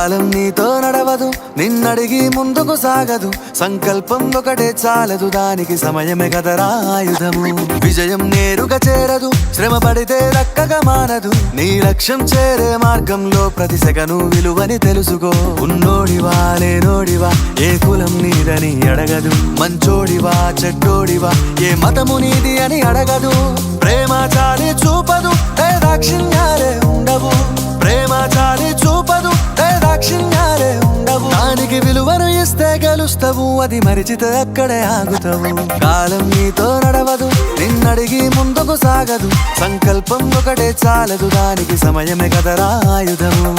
కాలం నీతో నడవదు, నిన్నడిగి ముందుకు సాగదు. సంకల్పం ఒకటే చాలదు, దానికి సమయమే కదరా ఆయుధము. విజయం నేరుగా చేరదు, శ్రమ పడితే దక్కగా మానదు. నీ లక్ష్యం చేరే మార్గంలో ప్రతి సెకను విలువని తెలుసుకో. ఉన్నోడివా లేనోడివా, ఏ కులం నీదని అడగదు. మంచోడివా చెడ్డోడివా, ఏ మతము నీది అని అడగదు. ప్రేమ చాలి చూపదు, దాక్షిణ్యాలే ఉండవు. ప్రేమ చాలి చూపదు, దాక్షిణ్యాలే ఉండవు. దానికి విలువను ఇస్తే గెలుస్తావు, అది మరిచితే అక్కడే ఆగుతావు. కాలం నీతో నడవదు, నిన్నడిగి ముందుకు సాగదు. సంకల్పం ఒకటే చాలదు, దానికి సమయమే కదరా ఆయుధము.